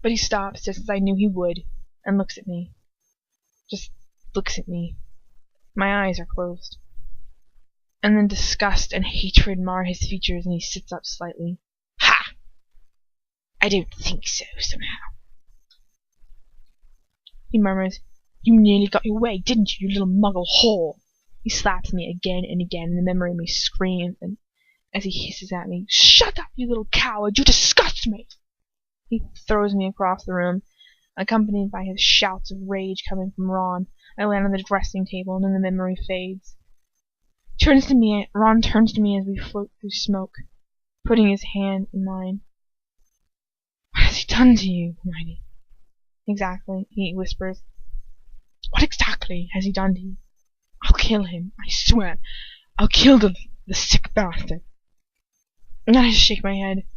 But he stops, just as I knew he would, and looks at me. Just looks at me. My eyes are closed. And then disgust and hatred mar his features, and he sits up slightly. Ha! I don't think so, somehow. He murmurs, "You nearly got your way, didn't you, you little muggle whore?" He slaps me again and again, and the memory of me screams, and as he hisses at me, "Shut up, you little coward! You disgust me!" He throws me across the room, accompanied by his shouts of rage coming from Ron. I land on the dressing table, and then the memory fades. Ron turns to me as we float through smoke, putting his hand in mine. "What has he done to you, Hermione?" "Exactly," he whispers. "What exactly has he done to you?" "I'll kill him, I swear. I'll kill the sick bastard." And I just shake my head,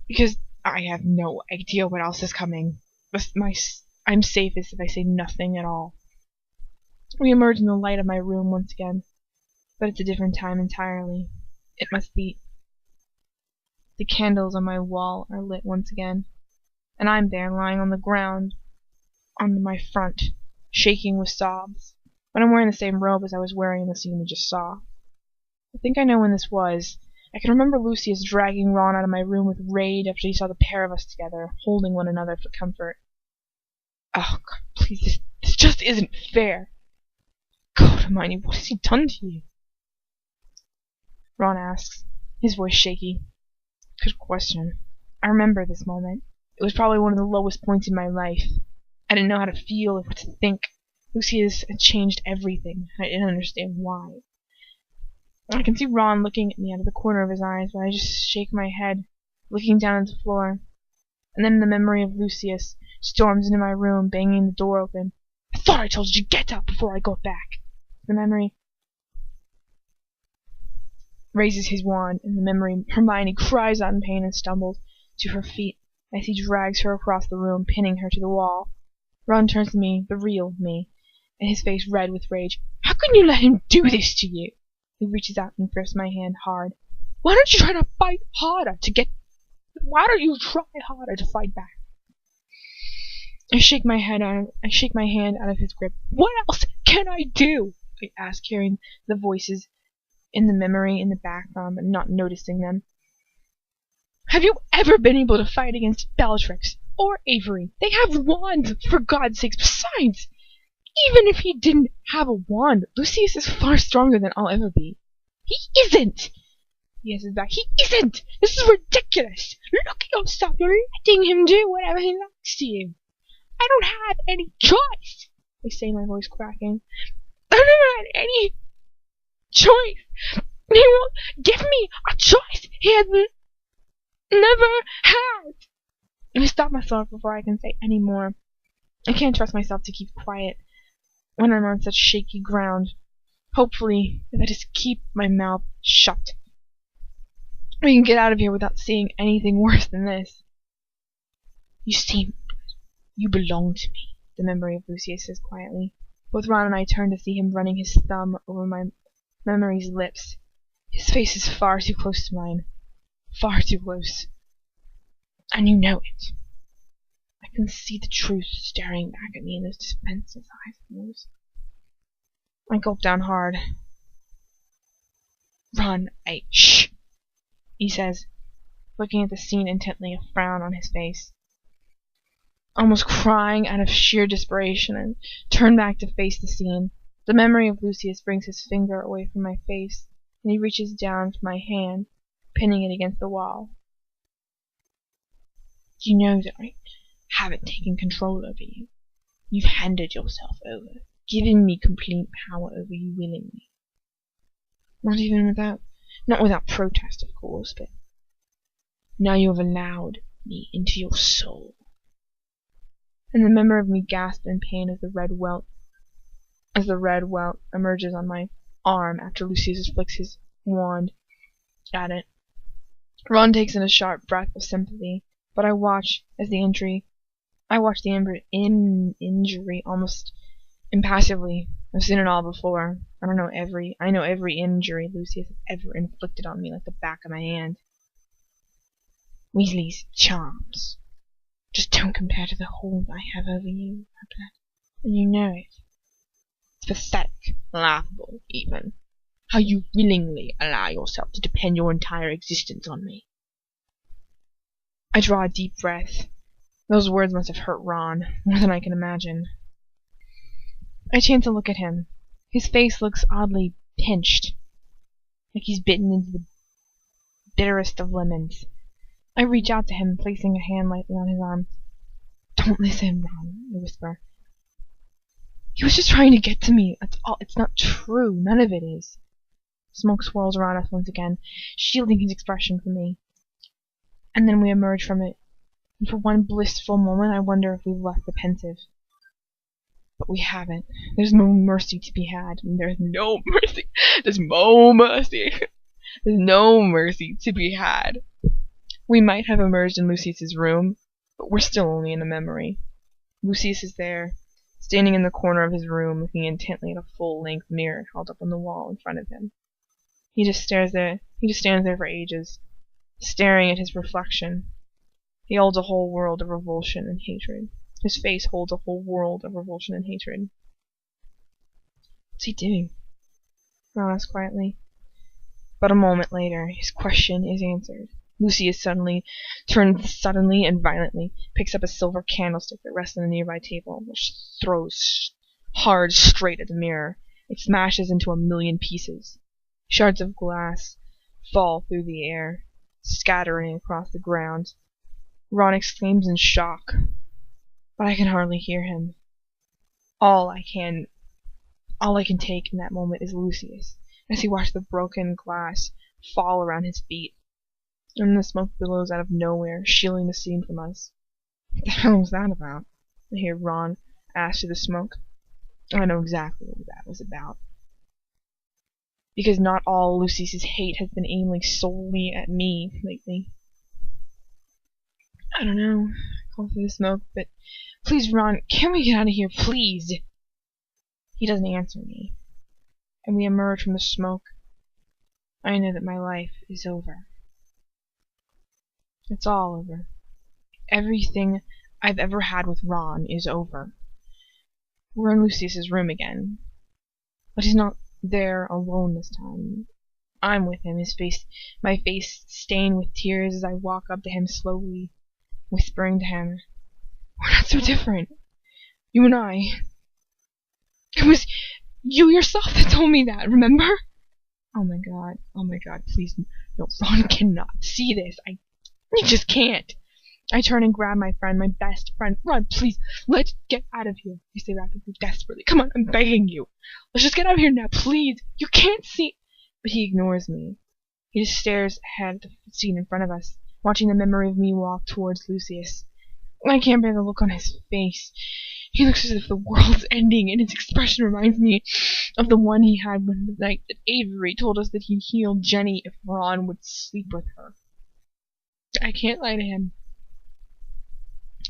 because I have no idea what else is coming. I'm safest if I say nothing at all. We emerge in the light of my room once again, but it's a different time entirely. It must be. The candles on my wall are lit once again, and I'm there lying on the ground on my front, shaking with sobs. But I'm wearing the same robe as I was wearing in the scene we just saw. I think I know when this was. I can remember Lucius dragging Ron out of my room with rage after he saw the pair of us together, holding one another for comfort. Oh, God, please, this just isn't fair. God, Hermione, what has he done to you? Ron asks, his voice shaky. Good question. I remember this moment. It was probably one of the lowest points in my life. I didn't know how to feel or what to think. Lucius had changed everything, and I didn't understand why. I can see Ron looking at me out of the corner of his eyes, but I just shake my head, looking down at the floor. And then the memory of Lucius storms into my room, banging the door open. "I thought I told you to get up before I got back." The memory raises his wand, and the memory Hermione cries out in pain and stumbles to her feet as he drags her across the room, pinning her to the wall. Ron turns to me, the real me, and his face red with rage. "How can you let him do this to you?" He reaches out and grips my hand hard. Why don't you try to fight harder to fight back? I shake my hand out of his grip. "What else can I do?" I ask, hearing the voices in the memory in the background, but not noticing them. "Have you ever been able to fight against Bellatrix or Avery? They have wands, for God's sake. Besides, even if he didn't have a wand, Lucius is far stronger than I'll ever be." "He isn't!" He has his back. "He isn't! This is ridiculous! Look at yourself! You're letting him do whatever he likes to you." "I don't have any choice," I say, my voice cracking. "I never had any choice. He won't give me a choice. He has never had." I stop myself before I can say any more. I can't trust myself to keep quiet when I'm on such shaky ground. Hopefully, if I just keep my mouth shut, we can get out of here without seeing anything worse than this. "You seem good. You belong to me," the memory of Lucius says quietly. Both Ron and I turn to see him running his thumb over my memory's lips. His face is far too close to mine. Far too close. And you know it. I can see the truth staring back at me in those defenseless eyes of yours. I gulp down hard. "Ron, shh," he says, looking at the scene intently, a frown on his face. Almost crying out of sheer desperation, and turn back to face the scene. The memory of Lucius brings his finger away from my face, and he reaches down for my hand, pinning it against the wall. "You know that I haven't taken control over you. You've handed yourself over, giving me complete power over you willingly. Not without protest, of course, but now you have allowed me into your soul." And the memory of me gasps in pain as the red welt emerges on my arm after Lucius flicks his wand at it. Ron takes in a sharp breath of sympathy, but I watch the injury almost impassively. I've seen it all before. I know every injury Lucius has ever inflicted on me like the back of my hand. "Weasley's charms. Just don't compare to the hold I have over you, Papa. And you know it. It's pathetic, laughable, even. How you willingly allow yourself to depend your entire existence on me. I draw a deep breath. Those words must have hurt Ron, more than I can imagine. I chance to look at him. His face looks oddly pinched, like he's bitten into the bitterest of lemons. I reach out to him, placing a hand lightly on his arm. Don't listen, Ron, I whisper. He was just trying to get to me. That's all. It's not true. None of it is. Smoke swirls around us once again, shielding his expression from me. And then we emerge from it. And for one blissful moment, I wonder if we've left the pensive. But we haven't. There's no mercy to be had. And there's no mercy. There's no mercy. There's no mercy to be had. We might have emerged in Lucius's room, but we're still only in a memory. Lucius is there, standing in the corner of his room, looking intently at a full-length mirror held up on the wall in front of him. He just stands there for ages, staring at his reflection. He holds a whole world of revulsion and hatred. His face holds a whole world of revulsion and hatred. What's he doing? Ron asks quietly. But a moment later, his question is answered. Lucius turns suddenly and violently, picks up a silver candlestick that rests on a nearby table, which throws hard straight at the mirror. It smashes into a million pieces. Shards of glass fall through the air, scattering across the ground. Ron exclaims in shock, but I can hardly hear him. All I can take in that moment is Lucius, as he watched the broken glass fall around his feet. And the smoke billows out of nowhere, shielding the scene from us. What the hell was that about? I hear Ron ask through the smoke. I know exactly what that was about. Because not all Lucius's hate has been aiming solely at me lately. I don't know. I call through the smoke, but please, Ron, can we get out of here, please? He doesn't answer me. And we emerge from the smoke. I know that my life is over. It's all over. Everything I've ever had with Ron is over. We're in Lucius's room again. But he's not there alone this time. I'm with him, my face stained with tears as I walk up to him slowly, whispering to him, "We're not so different. You and I. It was you yourself that told me that, remember?" Oh my god, please, no, Ron cannot see this. He just can't. I turn and grab my friend, my best friend. Ron, please, let's get out of here. I say rapidly, desperately. Come on, I'm begging you. Let's just get out of here now, please. You can't see. But he ignores me. He just stares ahead at the scene in front of us, watching the memory of me walk towards Lucius. I can't bear the look on his face. He looks as if the world's ending, and his expression reminds me of the one he had when the night that Avery told us that he'd heal Jenny if Ron would sleep with her. I can't lie to him.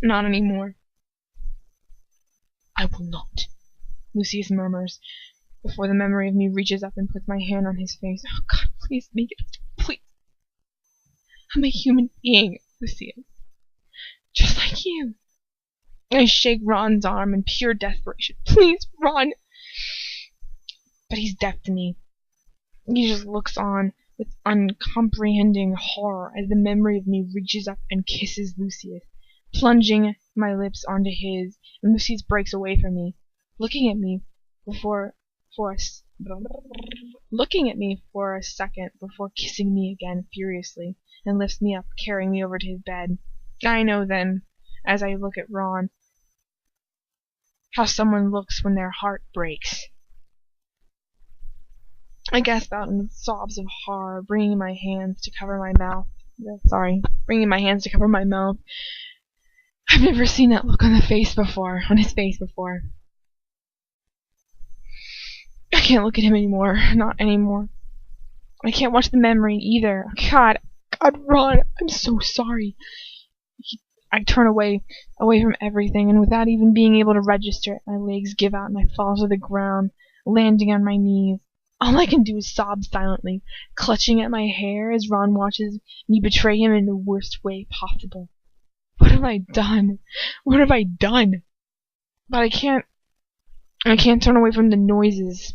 Not anymore. "I will not," Lucius murmurs, before the memory of me reaches up and puts my hand on his face. Oh God, please make it. Please. I'm a human being, Lucius. Just like you. I shake Ron's arm in pure desperation. "Please, Ron." But he's deaf to me. He just looks on with uncomprehending horror as the memory of me reaches up and kisses Lucius, plunging my lips onto his, and Lucius breaks away from me, looking at me for a second before kissing me again furiously, and lifts me up, carrying me over to his bed. I know then, as I look at Ron, how someone looks when their heart breaks. I gasp out in sobs of horror, bringing my hands to cover my mouth. I've never seen that look on his face before. I can't look at him anymore. Not anymore. I can't watch the memory either. God, Ron, I'm so sorry. I turn away from everything, and without even being able to register it, my legs give out and I fall to the ground, landing on my knees. All I can do is sob silently, clutching at my hair as Ron watches me betray him in the worst way possible. What have I done? What have I done? But I can't turn away from the noises.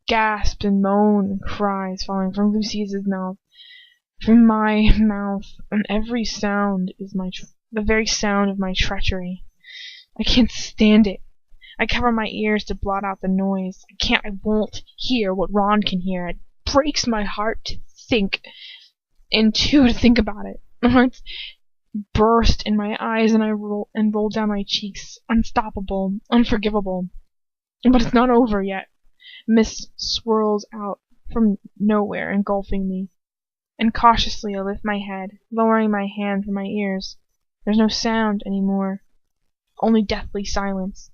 Gasps and moan and cries falling from Lucius's mouth, from my mouth, and every sound is the very sound of my treachery. I can't stand it. I cover my ears to blot out the noise. I won't hear what Ron can hear. It breaks my heart to think about it. My heart's burst in my eyes and I roll down my cheeks. Unstoppable, unforgivable. But it's not over yet. Mist swirls out from nowhere, engulfing me. And cautiously I lift my head, lowering my hand from my ears. There's no sound anymore. Only deathly silence.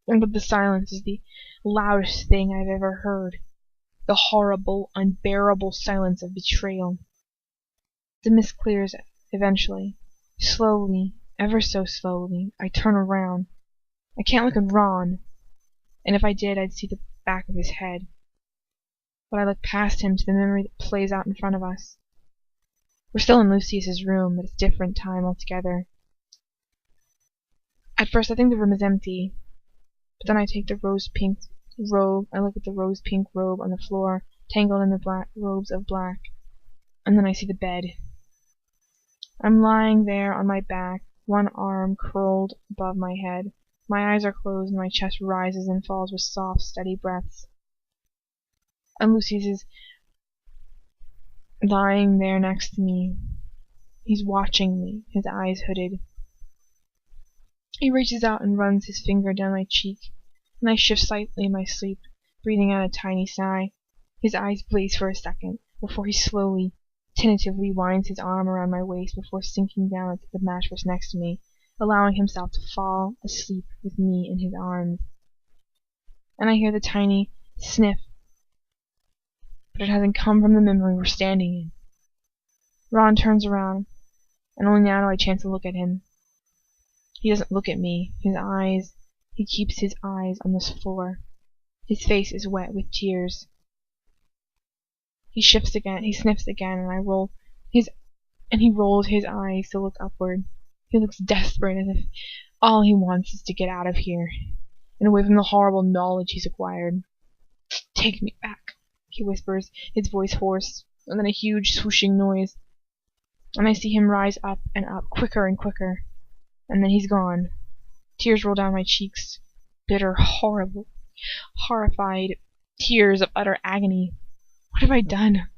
But the silence is the loudest thing I've ever heard. The horrible, unbearable silence of betrayal. The mist clears eventually. Slowly, ever so slowly, I turn around. I can't look at Ron, and if I did, I'd see the back of his head. But I look past him to the memory that plays out in front of us. We're still in Lucius's room, but it's a different time altogether. At first I think the room is empty, but then I take the rose-pink robe, I look at the rose-pink robe on the floor, tangled in the black robes of black, and then I see the bed. I'm lying there on my back, one arm curled above my head. My eyes are closed and my chest rises and falls with soft, steady breaths. And Lucius is lying there next to me. He's watching me, his eyes hooded. He reaches out and runs his finger down my cheek, and I shift slightly in my sleep, breathing out a tiny sigh. His eyes blaze for a second, before he slowly, tentatively winds his arm around my waist before sinking down into the mattress next to me, allowing himself to fall asleep with me in his arms. And I hear the tiny sniff, but it hasn't come from the memory we're standing in. Ron turns around, and only now do I chance to look at him. He doesn't look at me. He keeps his eyes on this floor. His face is wet with tears. He sniffs again, and he rolls his eyes to look upward. He looks desperate, as if all he wants is to get out of here, and away from the horrible knowledge he's acquired. "Take me back," he whispers, his voice hoarse, and then a huge swooshing noise. And I see him rise up and up, quicker and quicker. And then he's gone. Tears roll down my cheeks. Bitter, horrible, horrified tears of utter agony. What have I done?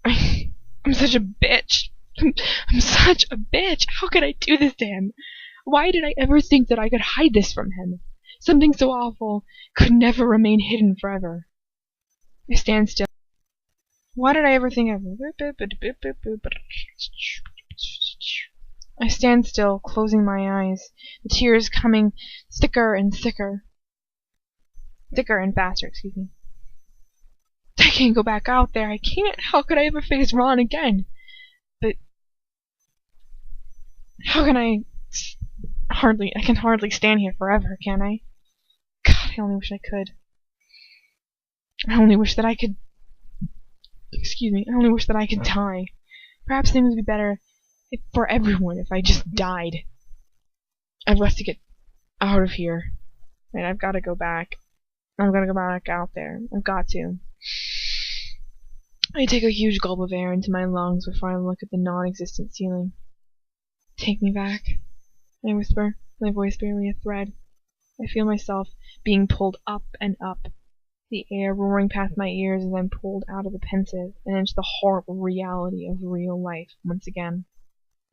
I'm such a bitch. I'm such a bitch. How could I do this to him? Why did I ever think that I could hide this from him? Something so awful could never remain hidden forever. I stand still. Why did I ever think of it? I stand still, closing my eyes, the tears coming thicker and thicker. Thicker and faster, excuse me. I can't go back out there. I can't. How could I ever face Ron again? But how can I can hardly stand here forever, can I? God, I only wish I could. I only wish that I could die. Perhaps things would be better for everyone if I just died. I've got to get out of here. And I've got to go back. I've got to go back out there. I've got to. I take a huge gulp of air into my lungs before I look at the non-existent ceiling. "Take me back," I whisper, my voice barely a thread. I feel myself being pulled up and up, the air roaring past my ears as I'm pulled out of the pensive and into the horrible reality of real life once again.